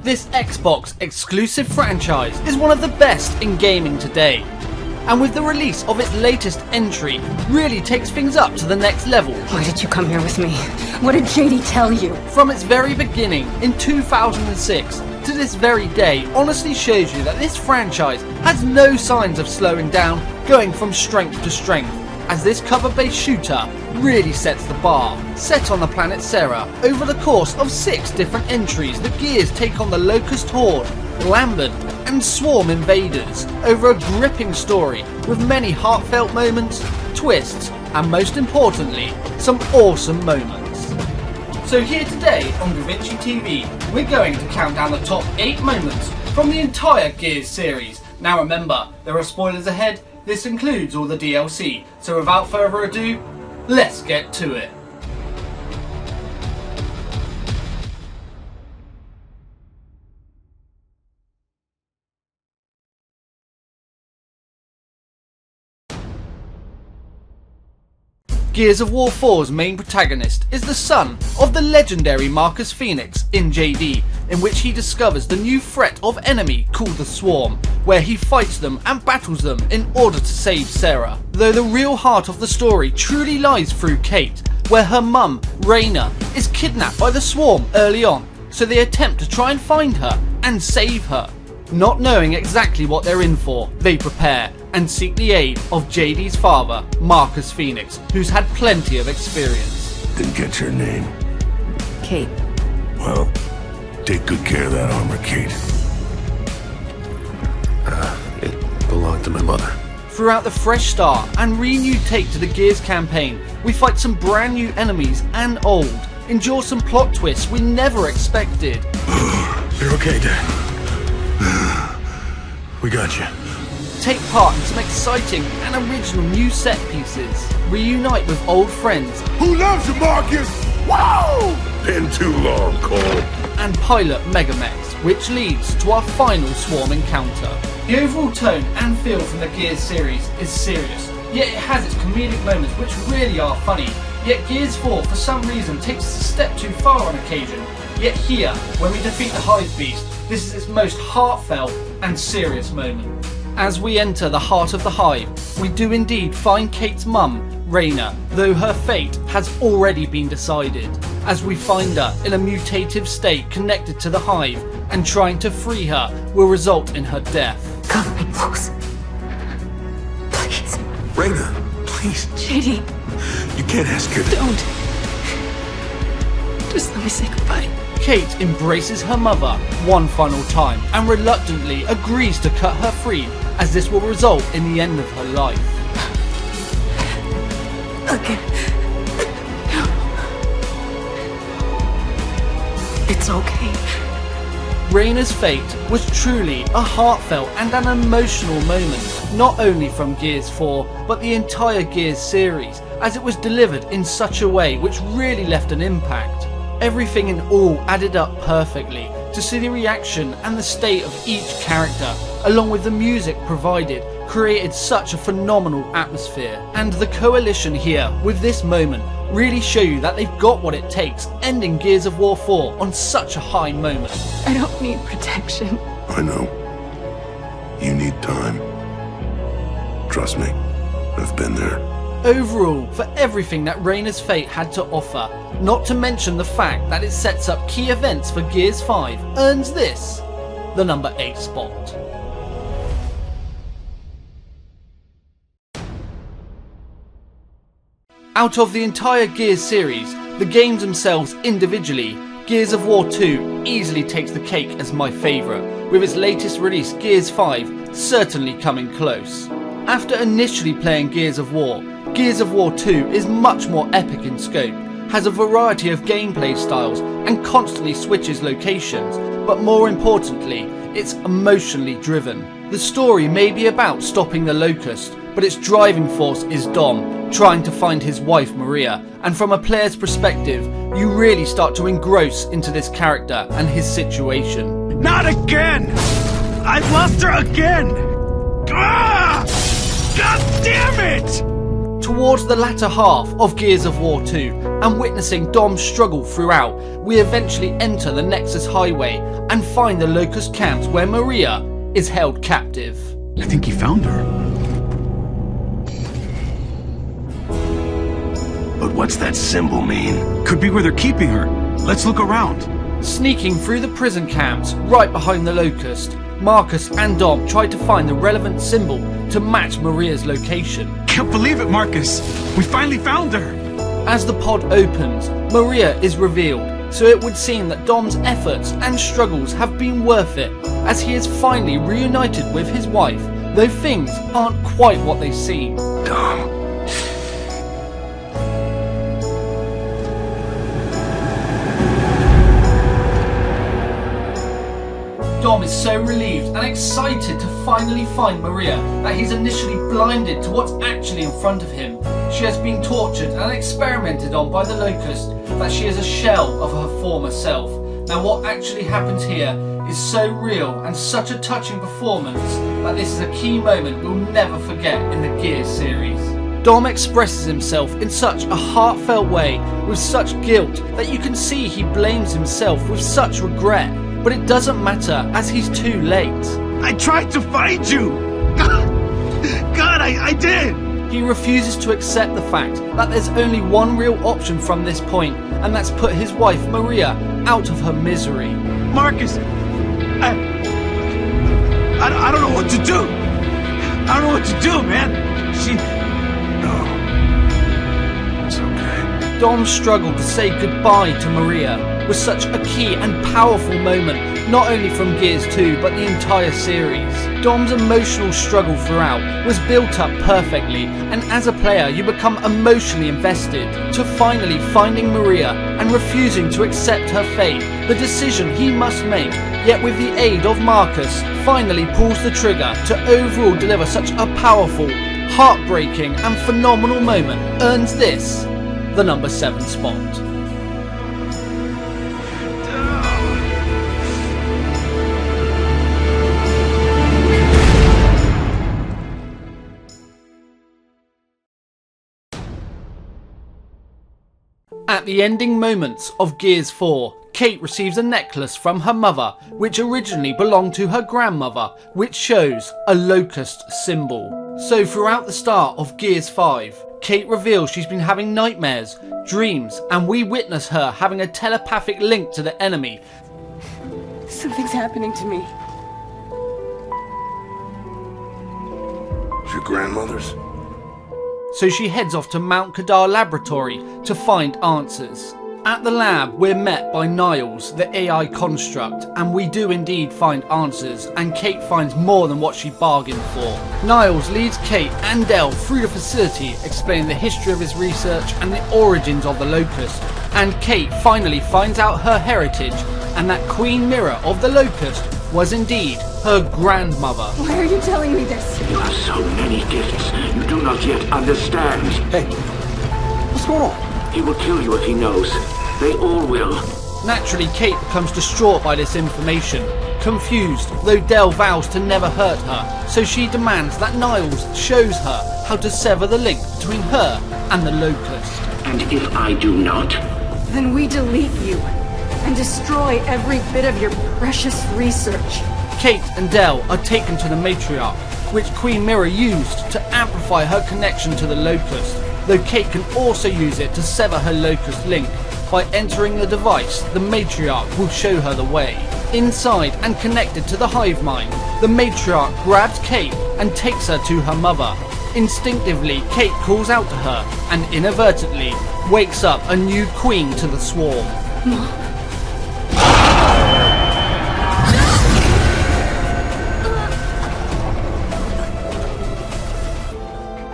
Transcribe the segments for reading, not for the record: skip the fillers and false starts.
This Xbox exclusive franchise is one of the best in gaming today, and with the release of its latest entry, really takes things up to the next level. Why did you come here with me? What did JD tell you? From its very beginning in 2006 to this very day honestly shows you that this franchise has no signs of slowing down, going from strength to strength, as this cover-based shooter really sets the bar. Set on the planet Serra, over the course of 6 different entries, the Gears take on the Locust Horde, Lambent and Swarm invaders over a gripping story with many heartfelt moments, twists and most importantly, some awesome moments. So here today on DaVinci TV, we're going to count down the top 8 moments from the entire Gears series. Now remember, there are spoilers ahead. This includes all the DLC, so without further ado, let's get to it. Gears of War 4's main protagonist is the son of the legendary Marcus Phoenix in JD, in which he discovers the new threat of enemy called the Swarm, where he fights them and battles them in order to save Serra. Though the real heart of the story truly lies through Kate, where her mum, Reyna, is kidnapped by the Swarm early on, so they attempt to try and find her and save her. Not knowing exactly what they're in for, they prepare and seek the aid of JD's father, Marcus Phoenix, who's had plenty of experience. Didn't get your name. Kate. Well, take good care of that armor, Kate. It belonged to my mother. Throughout the fresh start and renewed take to the Gears campaign, we fight some brand new enemies and old, endure some plot twists we never expected. You're okay, Dad. We got you. Take part in some exciting and original new set pieces, reunite with old friends. Who loves you, Marcus? Wow! Been too long, Cole. And pilot Megamechs, which leads to our final Swarm encounter. The overall tone and feel from the Gears series is serious, yet it has its comedic moments which really are funny. Yet Gears 4 for some reason takes us a step too far on occasion. Yet here, when we defeat the Hive Beast, this is its most heartfelt and serious moment. As we enter the heart of the Hive, we do indeed find Kate's mum, Reyna, though her fate has already been decided, as we find her in a mutative state connected to the Hive, and trying to free her will result in her death. Come me close. Please. Reyna, please. JD. You can't ask her to. Don't. Just let me say goodbye. Kate embraces her mother one final time and reluctantly agrees to cut her free, as this will result in the end of her life. Okay. No. It's okay. Reyna's fate was truly a heartfelt and an emotional moment, not only from Gears 4, but the entire Gears series, as it was delivered in such a way which really left an impact. Everything in all added up perfectly to see the reaction and the state of each character, along with the music provided, created such a phenomenal atmosphere. And the coalition here with this moment really show you that they've got what it takes, ending Gears of War 4 on such a high moment. I don't need protection. I know. You need time. Trust me, I've been there. Overall, for everything that Reyna's fate had to offer, not to mention the fact that it sets up key events for Gears 5, earns this, the number 8 spot. Out of the entire Gears series, the games themselves individually, Gears of War 2 easily takes the cake as my favourite, with its latest release Gears 5 certainly coming close. After initially playing Gears of War 2 is much more epic in scope, has a variety of gameplay styles and constantly switches locations, but more importantly, it's emotionally driven. The story may be about stopping the Locust, but its driving force is Dom, trying to find his wife Maria, and from a player's perspective, you really start to engross into this character and his situation. Not again! I've lost her again! Ah! God damn it! Towards the latter half of Gears of War 2, and witnessing Dom's struggle throughout, we eventually enter the Nexus Highway and find the Locust camps where Maria is held captive. I think he found her. But what's that symbol mean? Could be where they're keeping her. Let's look around. Sneaking through the prison camps right behind the Locust, Marcus and Dom try to find the relevant symbol to match Maria's location. Can't believe it, Marcus. We finally found her. As the pod opens, Maria is revealed, so it would seem that Dom's efforts and struggles have been worth it, as he is finally reunited with his wife, though things aren't quite what they seem. Dom. Dom is so relieved and excited to finally find Maria that he's initially blinded to what's actually in front of him. She has been tortured and experimented on by the Locust, that she is a shell of her former self. Now what actually happens here is so real and such a touching performance that this is a key moment we'll never forget in the Gears series. Dom expresses himself in such a heartfelt way, with such guilt, that you can see he blames himself with such regret. But it doesn't matter, as he's too late. I tried to find you. God, I did. He refuses to accept the fact that there's only one real option from this point, and that's put his wife Maria out of her misery. Marcus, I don't know what to do. I don't know what to do, man. No. It's okay. Dom's struggle to say goodbye to Maria was such a key and powerful moment, not only from Gears 2 but the entire series. Dom's emotional struggle throughout was built up perfectly, and as a player you become emotionally invested, to finally finding Maria and refusing to accept her fate, the decision he must make, yet with the aid of Marcus, finally pulls the trigger to overall deliver such a powerful, heartbreaking and phenomenal moment, earns this, the number 7 spot. At the ending moments of Gears 4, Kate receives a necklace from her mother, which originally belonged to her grandmother, which shows a Locust symbol. So throughout the start of Gears 5, Kate reveals she's been having nightmares, dreams, and we witness her having a telepathic link to the enemy. Something's happening to me. It's your grandmother's? So she heads off to Mount Kadar Laboratory to find answers. At the lab, we're met by Niles, the AI construct, and we do indeed find answers, and Kate finds more than what she bargained for. Niles leads Kate and Dell through the facility, explaining the history of his research and the origins of the Locust, and Kate finally finds out her heritage, and that Queen Mirror of the Locust was indeed her grandmother. Why are you telling me this? You have so many gifts you do not yet understand. Hey, what's going on? He will kill you if he knows. They all will. Naturally, Kate becomes distraught by this information. Confused, though Dell vows to never hurt her, so she demands that Niles shows her how to sever the link between her and the Locust. And if I do not? Then we delete you and destroy every bit of your precious research. Kate and Dell are taken to the matriarch, which Queen Mirror used to amplify her connection to the Locust, though Kate can also use it to sever her Locust link. By entering the device, the matriarch will show her the way. Inside and connected to the hive mind, the matriarch grabs Kate and takes her to her mother. Instinctively, Kate calls out to her and inadvertently wakes up a new queen to the swarm.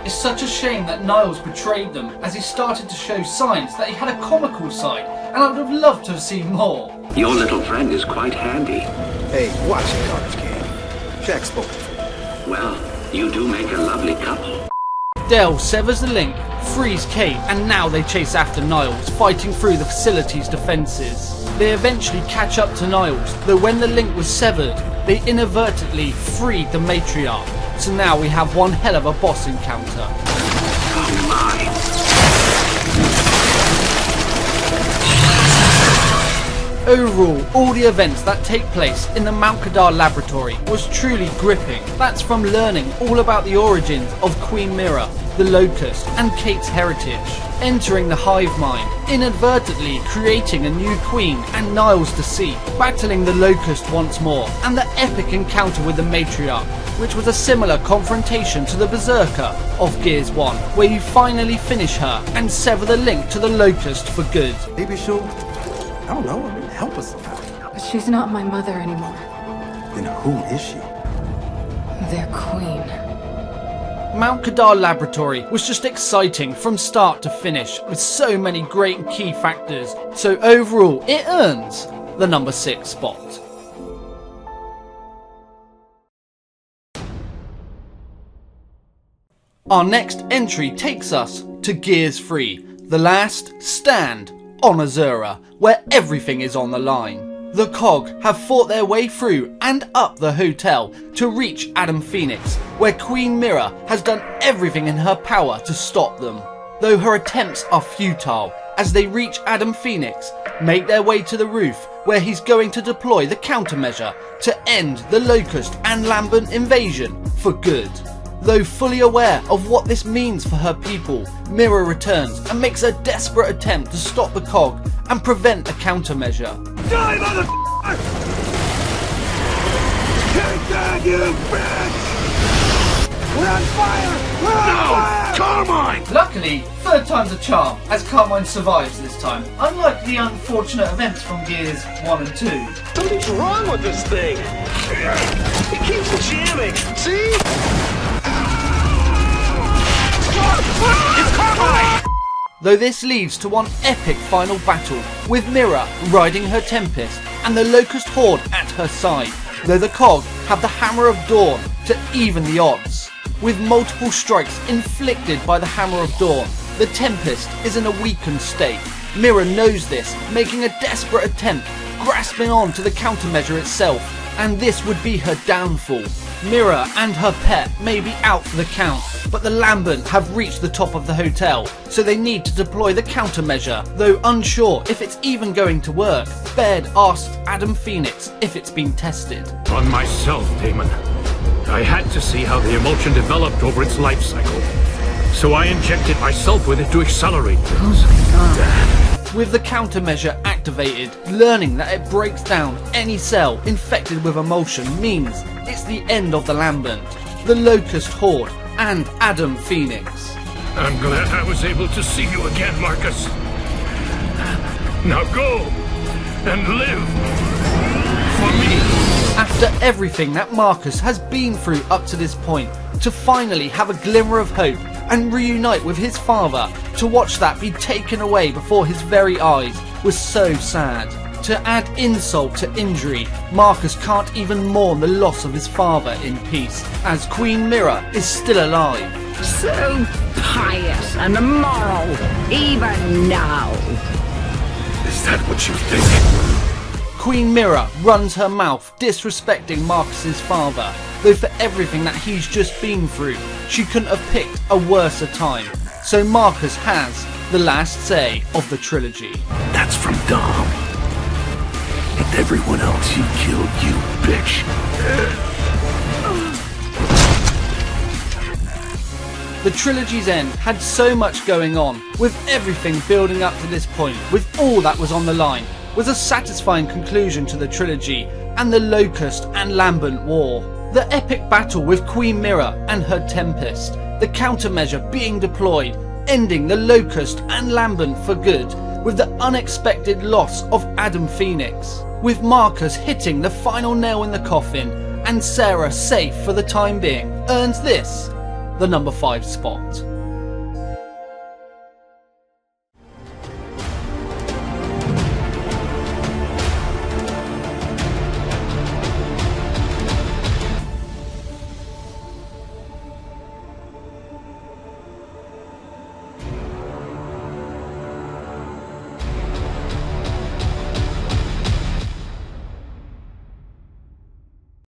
It's such a shame that Niles betrayed them, as he started to show signs that he had a comical side, and I would have loved to have seen more. Your little friend is quite handy. Hey, watch it, garbage can. Jack spoke for you. Well, you do make a lovely couple. Dell severs the link, frees Kate, and now they chase after Niles, fighting through the facility's defences. They eventually catch up to Niles, though when the link was severed, they inadvertently freed the matriarch. So now we have one hell of a boss encounter. Come on. Overall, all the events that take place in the Mount Kadar laboratory was truly gripping. That's from learning all about the origins of Queen Mira, the Locust, and Kate's heritage, entering the hive mind, inadvertently creating a new queen and Niles to see, battling the Locust once more, and the epic encounter with the Matriarch, which was a similar confrontation to the Berserker of Gears 1, where you finally finish her and sever the link to the Locust for good. Maybe she'll, I don't know, help us somehow. But she's not my mother anymore. Then who is she? Their queen. Mount Kadar Laboratory was just exciting from start to finish, with so many great and key factors, so overall it earns the number 6 spot. Our next entry takes us to Gears 3, The Last Stand on Azura, where everything is on the line. The COG have fought their way through and up the hotel to reach Adam Phoenix, where Queen Mira has done everything in her power to stop them. Though her attempts are futile, as they reach Adam Phoenix, make their way to the roof where he's going to deploy the countermeasure to end the Locust and Lambent invasion for good. Though fully aware of what this means for her people, Mira returns and makes a desperate attempt to stop the COG and prevent a countermeasure. Die, motherfucker! Take that, you bitch! We're on fire! We're on fire! Carmine! Luckily, third time's a charm, as Carmine survives this time, unlike the unfortunate events from Gears 1 and 2. Something's wrong with this thing! It keeps jamming! See? It's Carmine! Though this leads to one epic final battle, with Mira riding her Tempest and the Locust Horde at her side, though the COG have the Hammer of Dawn to even the odds. With multiple strikes inflicted by the Hammer of Dawn, the Tempest is in a weakened state. Mira knows this, making a desperate attempt, grasping on to the countermeasure itself, and this would be her downfall. Mira and her pet may be out for the count, but the Lambent have reached the top of the hotel, so they need to deploy the countermeasure. Though unsure if it's even going to work, Baird asks Adam Phoenix if it's been tested. On myself, Damon. I had to see how the emulsion developed over its life cycle. So I injected myself with it to accelerate things. With the countermeasure activated, learning that it breaks down any cell infected with emulsion means it's the end of the Lambent, the Locust Horde, and Adam Phoenix. I'm glad I was able to see you again, Marcus. Now go and live for me. After everything that Marcus has been through up to this point, to finally have a glimmer of hope and reunite with his father, to watch that be taken away before his very eyes was so sad. To add insult to injury, Marcus can't even mourn the loss of his father in peace, as Queen Mira is still alive. So pious and moral, even now. Is that what you think? Queen Mira runs her mouth disrespecting Marcus's father, though for everything that he's just been through, she couldn't have picked a worse time. So Marcus has the last say of the trilogy. That's from Dom. And everyone else you killed, you bitch. The trilogy's end had so much going on, with everything building up to this point, with all that was on the line, was a satisfying conclusion to the trilogy and the Locust and Lambent War. The epic battle with Queen Mira and her Tempest, the countermeasure being deployed, ending the Locust and Lambent for good, with the unexpected loss of Adam Phoenix, with Marcus hitting the final nail in the coffin, and Sarah safe for the time being, earns this, the number 5 spot.